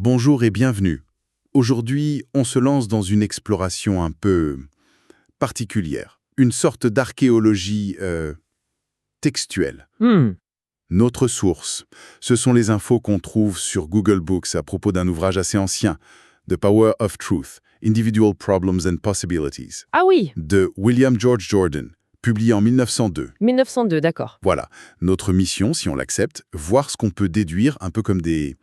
Bonjour et bienvenue. Aujourd'hui, on se lance dans une exploration un peu particulière, une sorte d'archéologie textuelle. Hmm. Notre source, ce sont les infos qu'on trouve sur Google Books à propos d'un ouvrage assez ancien, The Power of Truth, Individual Problems and Possibilities, Ah oui, de William George Jordan, publié en 1902. 1902, d'accord. Voilà, notre mission, si on l'accepte, voir ce qu'on peut déduire un peu comme des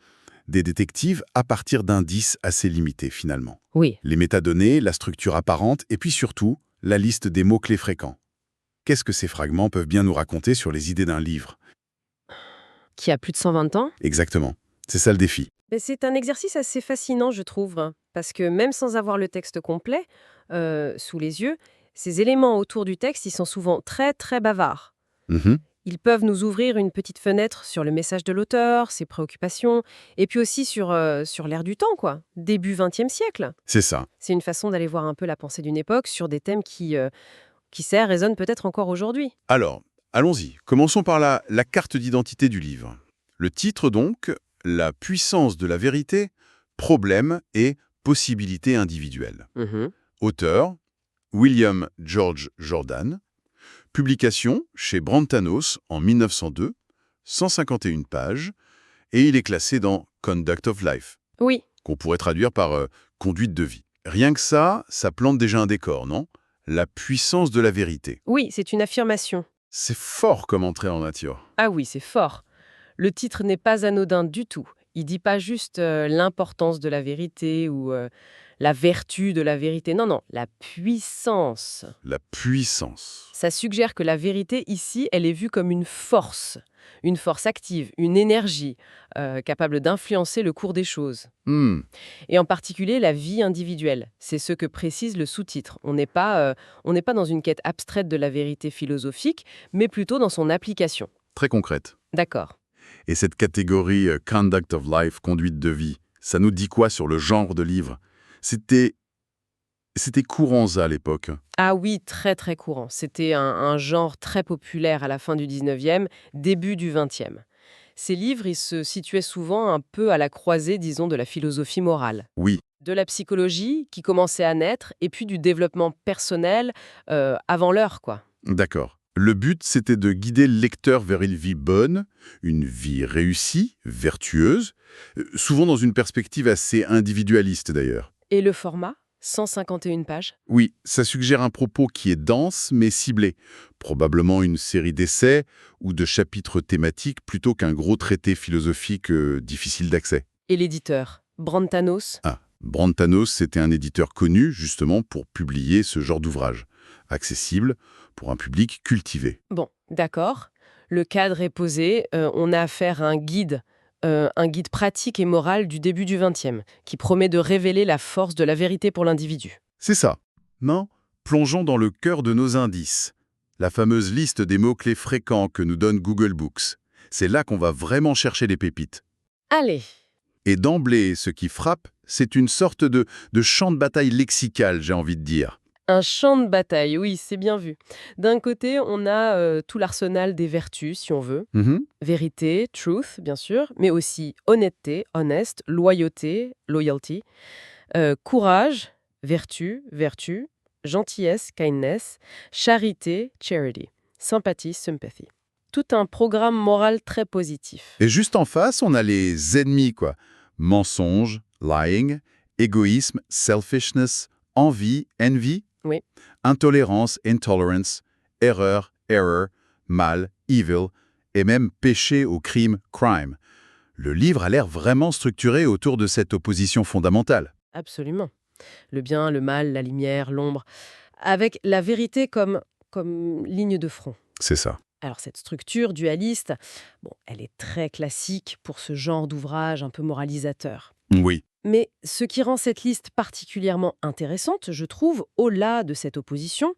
détectives à partir d'indices assez limités finalement. Oui. Les métadonnées, la structure apparente et puis surtout, la liste des mots-clés fréquents. Qu'est-ce que ces fragments peuvent bien nous raconter sur les idées d'un livre? Qui a plus de 120 ans. Exactement. C'est ça le défi. Mais c'est un exercice assez fascinant, je trouve, hein, parce que même sans avoir le texte complet sous les yeux, ces éléments autour du texte, ils sont souvent très, très bavards. Mhm. Ils peuvent nous ouvrir une petite fenêtre sur le message de l'auteur, ses préoccupations, et puis aussi sur l'air du temps, quoi, début XXe siècle. C'est ça. C'est une façon d'aller voir un peu la pensée d'une époque sur des thèmes qui sait, résonnent peut-être encore aujourd'hui. Alors, allons-y. Commençons par la carte d'identité du livre. Le titre donc, La puissance de la vérité, problème et possibilité individuelle. Mhm. Auteur, William George Jordan. Publication chez Brantanos en 1902, 151 pages, et il est classé dans Conduct of Life, Oui, qu'on pourrait traduire par conduite de vie. Rien que ça plante déjà un décor, non? La puissance de la vérité. oui, c'est une affirmation. C'est fort comme entrée en nature. Ah oui, c'est fort. Le titre n'est pas anodin du tout. Il dit pas juste l'importance de la vérité ou la vertu de la vérité. Non, non, la puissance. La puissance. Ça suggère que la vérité, ici, elle est vue comme une force active, une énergie capable d'influencer le cours des choses. Hmm, Et en particulier la vie individuelle. C'est ce que précise le sous-titre. On n'est pas dans une quête abstraite de la vérité philosophique, mais plutôt dans son application. très concrète. D'accord. Et cette catégorie Conduct of Life, conduite de vie, ça nous dit quoi sur le genre de livre? C'était courant ça à l'époque. Ah oui, très très courant. C'était un genre très populaire à la fin du 19e, début du 20e. Ces livres, ils se situaient souvent un peu à la croisée, disons, de la philosophie morale, Oui, de la psychologie qui commençait à naître, et puis du développement personnel avant l'heure, quoi. d'accord. Le but, c'était de guider le lecteur vers une vie bonne, une vie réussie, vertueuse, souvent dans une perspective assez individualiste d'ailleurs. Et le format 151 pages. Oui, ça suggère un propos qui est dense mais ciblé, probablement une série d'essais ou de chapitres thématiques plutôt qu'un gros traité philosophique difficile d'accès. Et l'éditeur, Brantanos. Ah, Brantanos, c'était un éditeur connu justement pour publier ce genre d'ouvrage, accessible pour un public cultivé. Bon, d'accord. Le cadre est posé. On a affaire à un guide pratique et moral du début du XXe, qui promet de révéler la force de la vérité pour l'individu. C'est ça. Non, plongeons dans le cœur de nos indices. La fameuse liste des mots-clés fréquents que nous donne Google Books. C'est là qu'on va vraiment chercher les pépites. Allez. Et d'emblée, ce qui frappe, c'est une sorte de champ de bataille lexical, j'ai envie de dire. Un champ de bataille, oui, c'est bien vu. D'un côté, on a tout l'arsenal des vertus, si on veut. Mhm. Vérité, truth, bien sûr, mais aussi honnêteté, honest, loyauté, loyalty, courage, vertu, gentillesse, kindness, charité, charity, sympathie, sympathy. Tout un programme moral très positif. Et juste en face, on a les ennemis, quoi. Mensonge, lying, égoïsme, selfishness, envie, envy, Oui. intolérance, intolerance, erreur, error, mal, evil, et même péché ou crime, crime. Le livre a l'air vraiment structuré autour de cette opposition fondamentale. Absolument. Le bien, le mal, la lumière, l'ombre, avec la vérité comme ligne de front. C'est ça. Alors cette structure dualiste, bon, elle est très classique pour ce genre d'ouvrage un peu moralisateur. Oui. Mais ce qui rend cette liste particulièrement intéressante, je trouve, au-delà de cette opposition,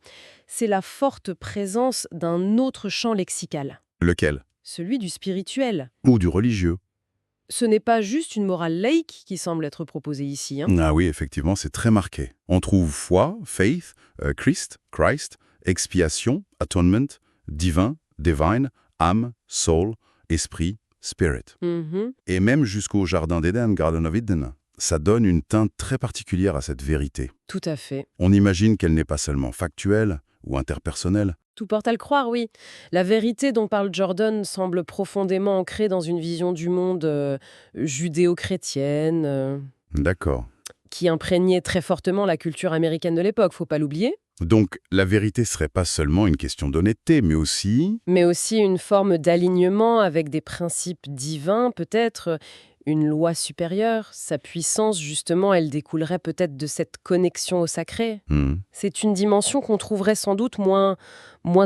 c'est la forte présence d'un autre champ lexical, Lequel? celui du spirituel. Ou du religieux. Ce n'est pas juste une morale laïque qui semble être proposée ici, hein. Ah oui, effectivement, c'est très marqué. On trouve foi, faith, Christ, expiation, atonement, divin, divine, âme, soul, esprit, spirit. Mhm. Et même jusqu'au Jardin d'Éden, Garden of Eden, ça donne une teinte très particulière à cette vérité. Tout à fait. On imagine qu'elle n'est pas seulement factuelle ou interpersonnelle. Tout porte à le croire, oui. La vérité dont parle Jordan semble profondément ancrée dans une vision du monde judéo-chrétienne, D'accord. qui imprégnait très fortement la culture américaine de l'époque, faut pas l'oublier, Donc, la vérité serait pas seulement une question d'honnêteté, mais aussi... mais aussi une forme d'alignement avec des principes divins, peut-être, une loi supérieure. Sa puissance, justement, elle découlerait peut-être de cette connexion au sacré. C'est une dimension qu'on trouverait sans doute moins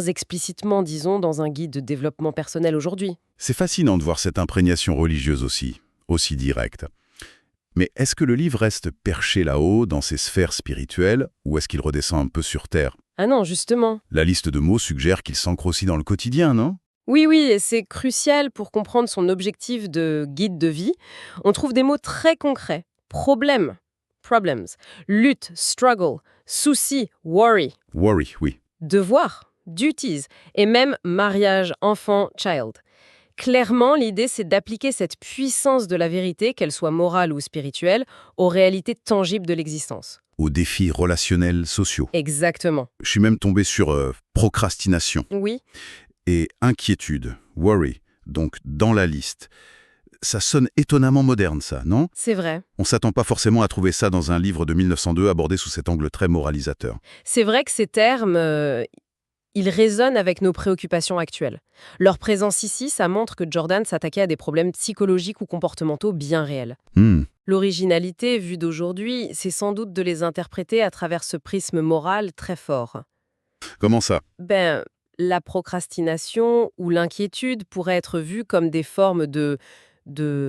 explicitement, disons, dans un guide de développement personnel aujourd'hui. C'est fascinant de voir cette imprégnation religieuse aussi directe. Mais est-ce que le livre reste perché là-haut, dans ses sphères spirituelles, ou est-ce qu'il redescend un peu sur Terre? Ah non, justement. La liste de mots suggère qu'il s'ancre aussi dans le quotidien, non? Oui, et c'est crucial pour comprendre son objectif de guide de vie. On trouve des mots très concrets. Problème, problems, lutte, struggle, souci, worry, Worry, oui. devoir, duties, et même mariage, enfant, child. Clairement, l'idée, c'est d'appliquer cette puissance de la vérité, qu'elle soit morale ou spirituelle, aux réalités tangibles de l'existence. Aux défis relationnels, sociaux. Exactement. Je suis même tombé sur procrastination Oui, et inquiétude, worry, donc dans la liste. Ça sonne étonnamment moderne, ça, non? c'est vrai. On s'attend pas forcément à trouver ça dans un livre de 1902 abordé sous cet angle très moralisateur. C'est vrai que ces termes, ils résonnent avec nos préoccupations actuelles. Leur présence ici, ça montre que Jordan s'attaquait à des problèmes psychologiques ou comportementaux bien réels. L'originalité, vue d'aujourd'hui, c'est sans doute de les interpréter à travers ce prisme moral très fort. Comment ça? La procrastination ou l'inquiétude pourraient être vues comme des formes de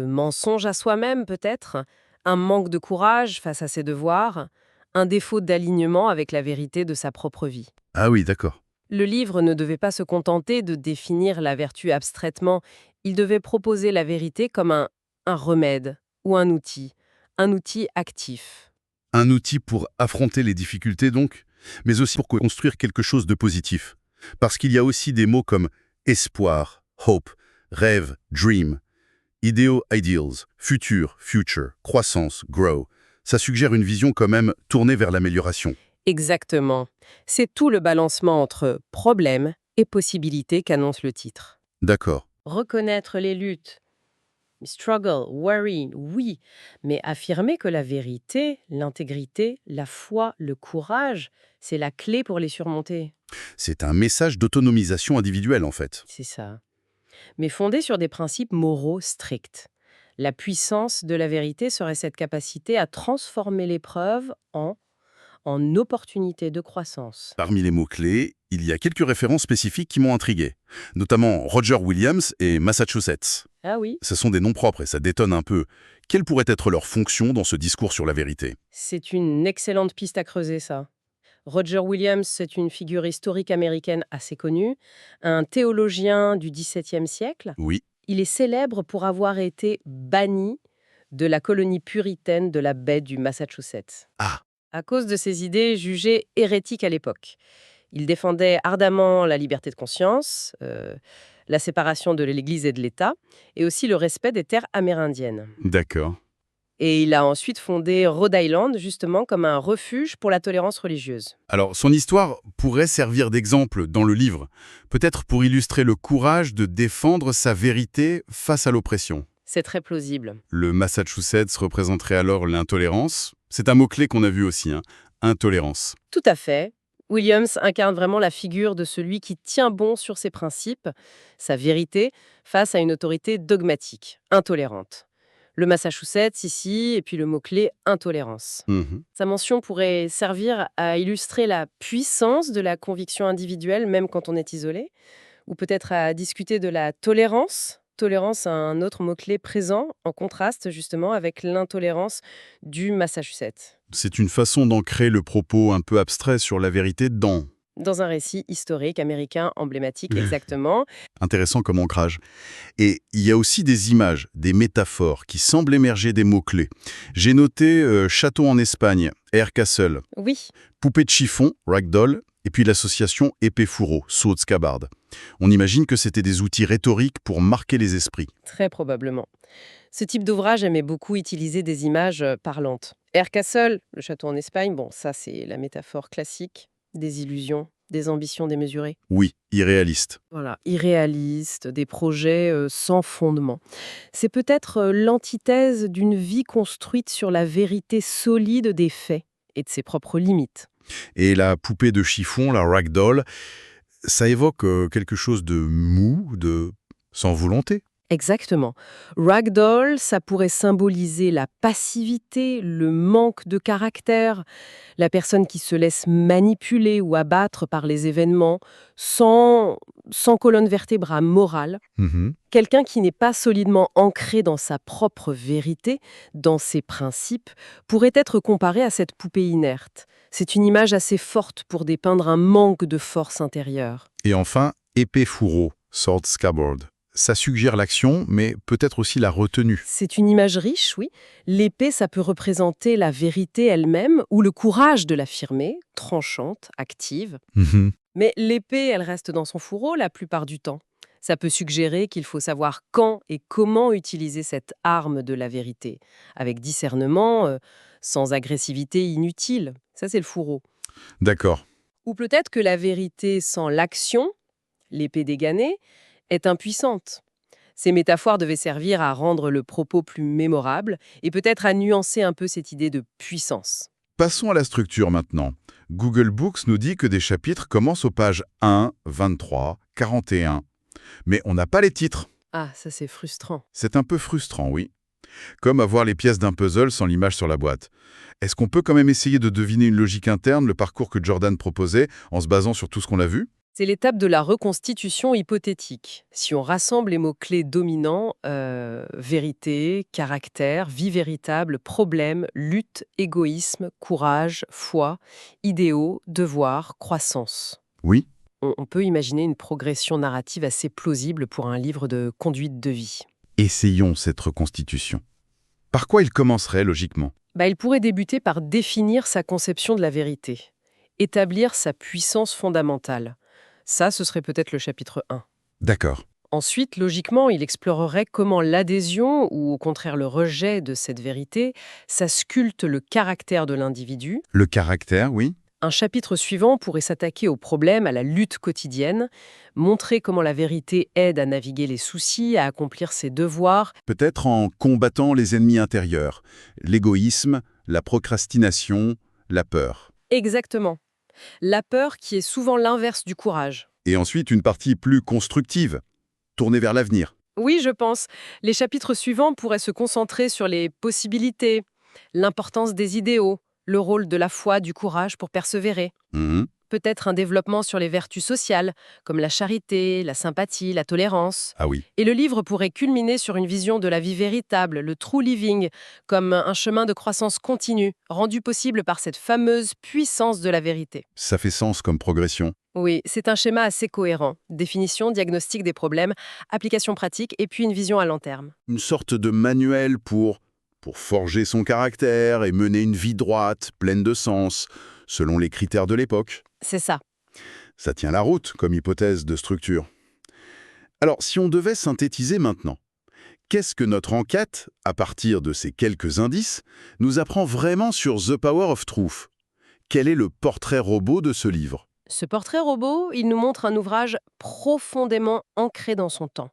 mensonge à soi-même, peut-être, un manque de courage face à ses devoirs, un défaut d'alignement avec la vérité de sa propre vie. Ah oui, d'accord. Le livre ne devait pas se contenter de définir la vertu abstraitement, il devait proposer la vérité comme un remède ou un outil actif. Un outil pour affronter les difficultés donc, mais aussi pour construire quelque chose de positif. Parce qu'il y a aussi des mots comme espoir, hope, rêve, dream, idéaux, ideals, futur, future, croissance, grow. Ça suggère une vision quand même tournée vers l'amélioration. Exactement. C'est tout le balancement entre problème et possibilité qu'annonce le titre. D'accord. Reconnaître les luttes, struggle, worry, oui, mais affirmer que la vérité, l'intégrité, la foi, le courage, c'est la clé pour les surmonter. C'est un message d'autonomisation individuelle en fait. C'est ça. Mais fondé sur des principes moraux stricts. La puissance de la vérité serait cette capacité à transformer l'épreuve en opportunité de croissance. Parmi les mots-clés, il y a quelques références spécifiques qui m'ont intrigué, notamment Roger Williams et Massachusetts. Ah oui, Ce sont des noms propres et ça détonne un peu. Quelle pourrait être leur fonction dans ce discours sur la vérité? c'est une excellente piste à creuser, ça. Roger Williams, c'est une figure historique américaine assez connue, un théologien du XVIIe siècle. Oui. Il est célèbre pour avoir été banni de la colonie puritaine de la baie du Massachusetts, Ah, à cause de ses idées jugées hérétiques à l'époque. Il défendait ardemment la liberté de conscience, la séparation de l'Église et de l'État, et aussi le respect des terres amérindiennes. d'accord. Et il a ensuite fondé Rhode Island, justement, comme un refuge pour la tolérance religieuse. Alors, son histoire pourrait servir d'exemple dans le livre, peut-être pour illustrer le courage de défendre sa vérité face à l'oppression. C'est très plausible. Le Massachusetts représenterait alors l'intolérance. C'est un mot-clé qu'on a vu aussi, hein. Intolérance. Tout à fait. Williams incarne vraiment la figure de celui qui tient bon sur ses principes, sa vérité, face à une autorité dogmatique, intolérante. Le Massachusetts ici, et puis le mot-clé intolérance. Sa mention pourrait servir à illustrer la puissance de la conviction individuelle, même quand on est isolé, ou peut-être à discuter de la tolérance. Tolérance, un autre mot-clé présent, en contraste justement avec l'intolérance du Massachusetts. C'est une façon d'ancrer le propos un peu abstrait sur la vérité dans. Dans un récit historique américain emblématique, exactement. Intéressant comme ancrage. Et il y a aussi des images, des métaphores qui semblent émerger des mots-clés. J'ai noté château en Espagne, Air Castle, Oui, poupée de chiffon, ragdoll, Et puis l'association épée-fourreau, sword-scabbard. On imagine que c'était des outils rhétoriques pour marquer les esprits. Très probablement. Ce type d'ouvrage aimait beaucoup utiliser des images parlantes. Air Castle, le château en Espagne, bon, ça c'est la métaphore classique des illusions, des ambitions démesurées. Oui, irréaliste. Voilà, irréalistes, des projets sans fondement. C'est peut-être l'antithèse d'une vie construite sur la vérité solide des faits et de ses propres limites. Et la poupée de chiffon, la ragdoll, ça évoque quelque chose de mou, de sans volonté. Exactement. Ragdoll, ça pourrait symboliser la passivité, le manque de caractère, la personne qui se laisse manipuler ou abattre par les événements sans colonne vertébrale morale. Mhm. Quelqu'un qui n'est pas solidement ancré dans sa propre vérité, dans ses principes, pourrait être comparé à cette poupée inerte. C'est une image assez forte pour dépeindre un manque de force intérieure. Et enfin, épée-fourreau, sword-scabbard. Ça suggère l'action, mais peut-être aussi la retenue. C'est une image riche, oui. L'épée, ça peut représenter la vérité elle-même ou le courage de l'affirmer, tranchante, active. Mhm. Mais l'épée, elle reste dans son fourreau la plupart du temps. Ça peut suggérer qu'il faut savoir quand et comment utiliser cette arme de la vérité, avec discernement, sans agressivité inutile. Ça, c'est le fourreau. D'accord. Ou peut-être que la vérité sans l'action, l'épée déganée, est impuissante. Ces métaphores devaient servir à rendre le propos plus mémorable et peut-être à nuancer un peu cette idée de puissance. Passons à la structure maintenant. Google Books nous dit que des chapitres commencent aux pages 1, 23, 41. Mais on n'a pas les titres. Ah, ça c'est frustrant. C'est un peu frustrant, oui. Comme avoir les pièces d'un puzzle sans l'image sur la boîte. Est-ce qu'on peut quand même essayer de deviner une logique interne, le parcours que Jordan proposait, en se basant sur tout ce qu'on a vu ? C'est l'étape de la reconstitution hypothétique. Si on rassemble les mots-clés dominants, vérité, caractère, vie véritable, problème, lutte, égoïsme, courage, foi, idéaux, devoir, croissance. Oui. On peut imaginer une progression narrative assez plausible pour un livre de conduite de vie. Essayons cette reconstitution. Par quoi il commencerait, logiquement ? Il pourrait débuter par définir sa conception de la vérité, établir sa puissance fondamentale. Ça, ce serait peut-être le chapitre 1. D'accord. Ensuite, logiquement, il explorerait comment l'adhésion, ou au contraire le rejet de cette vérité, ça sculpte le caractère de l'individu. Le caractère, oui. Un chapitre suivant pourrait s'attaquer aux problèmes, à la lutte quotidienne, montrer comment la vérité aide à naviguer les soucis, à accomplir ses devoirs. Peut-être en combattant les ennemis intérieurs. L'égoïsme, la procrastination, la peur. Exactement. La peur qui est souvent l'inverse du courage. Et ensuite, une partie plus constructive, tournée vers l'avenir. Oui, je pense. Les chapitres suivants pourraient se concentrer sur les possibilités, l'importance des idéaux, le rôle de la foi, du courage pour persévérer. Mhm. Peut-être un développement sur les vertus sociales, comme la charité, la sympathie, la tolérance. Ah oui. Et le livre pourrait culminer sur une vision de la vie véritable, le true living, comme un chemin de croissance continue, rendu possible par cette fameuse puissance de la vérité. Ça fait sens comme progression. Oui, c'est un schéma assez cohérent. Définition, diagnostic des problèmes, application pratique et puis une vision à long terme. Une sorte de manuel pour forger son caractère et mener une vie droite, pleine de sens, selon les critères de l'époque. C'est ça. Ça tient la route comme hypothèse de structure. Alors, si on devait synthétiser maintenant, qu'est-ce que notre enquête, à partir de ces quelques indices, nous apprend vraiment sur The Power of Truth ? Quel est le portrait robot de ce livre ? Ce portrait robot, il nous montre un ouvrage profondément ancré dans son temps.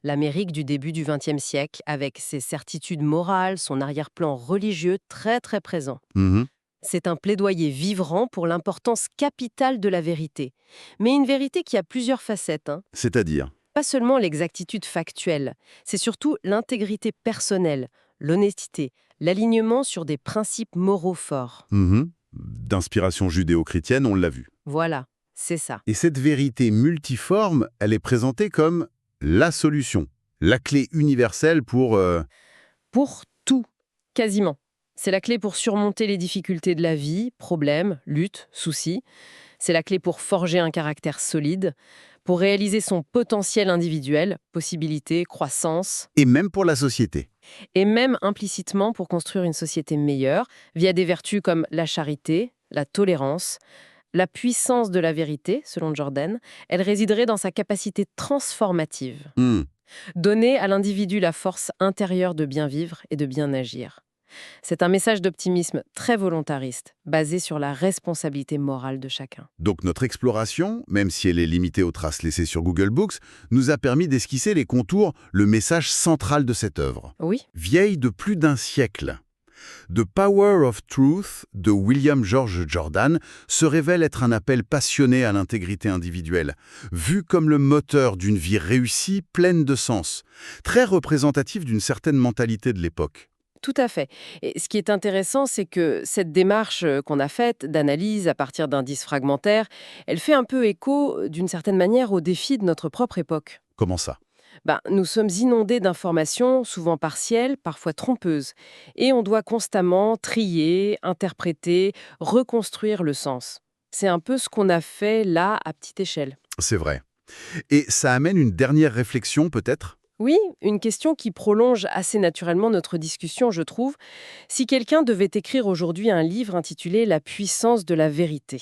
L'Amérique du début du XXe siècle, avec ses certitudes morales, son arrière-plan religieux très très présent. Mhm. C'est un plaidoyer vivant pour l'importance capitale de la vérité. Mais une vérité qui a plusieurs facettes, hein. C'est-à-dire ? Pas seulement l'exactitude factuelle, c'est surtout l'intégrité personnelle, l'honnêteté, l'alignement sur des principes moraux forts. Mhm. D'inspiration judéo-chrétienne, on l'a vu. Voilà, c'est ça. Et cette vérité multiforme, elle est présentée comme la solution, la clé universelle pour... Pour tout, quasiment. C'est la clé pour surmonter les difficultés de la vie, problèmes, luttes, soucis. C'est la clé pour forger un caractère solide, pour réaliser son potentiel individuel, possibilités, croissance, Et même pour la société. et même implicitement pour construire une société meilleure, via des vertus comme la charité, la tolérance, La puissance de la vérité, selon Jordan, elle résiderait dans sa capacité transformative, Hmm. donner à l'individu la force intérieure de bien vivre et de bien agir. C'est un message d'optimisme très volontariste, basé sur la responsabilité morale de chacun. Donc notre exploration, même si elle est limitée aux traces laissées sur Google Books, nous a permis d'esquisser les contours, le message central de cette œuvre. Oui, Vieille de plus d'un siècle. The Power of Truth de William George Jordan se révèle être un appel passionné à l'intégrité individuelle, vu comme le moteur d'une vie réussie, pleine de sens, très représentatif d'une certaine mentalité de l'époque. tout à fait. Et ce qui est intéressant, c'est que cette démarche qu'on a faite d'analyse à partir d'indices fragmentaires, elle fait un peu écho, d'une certaine manière, aux défis de notre propre époque. Comment ça? Nous sommes inondés d'informations, souvent partielles, parfois trompeuses, et on doit constamment trier, interpréter, reconstruire le sens. C'est un peu ce qu'on a fait là, à petite échelle. C'est vrai. Et ça amène une dernière réflexion peut-être? Oui, une question qui prolonge assez naturellement notre discussion, je trouve. Si quelqu'un devait écrire aujourd'hui un livre intitulé La puissance de la vérité,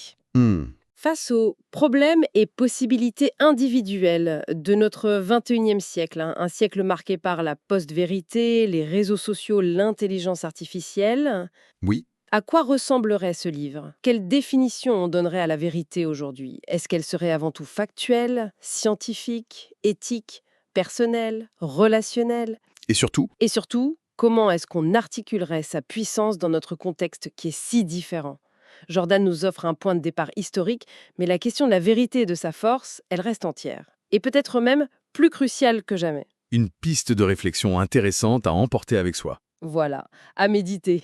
face aux problèmes et possibilités individuelles de notre 21e siècle, un siècle marqué par la post-vérité, les réseaux sociaux, l'intelligence artificielle, Oui. à quoi ressemblerait ce livre? Quelle définition on donnerait à la vérité aujourd'hui? Est-ce qu'elle serait avant tout factuelle, scientifique, éthique, personnelle, relationnelle? Et surtout? Et surtout, comment est-ce qu'on articulerait sa puissance dans notre contexte qui est si différent? Jordan nous offre un point de départ historique, mais la question de la vérité et de sa force, elle reste entière. Et peut-être même plus cruciale que jamais. Une piste de réflexion intéressante à emporter avec soi. Voilà, à méditer.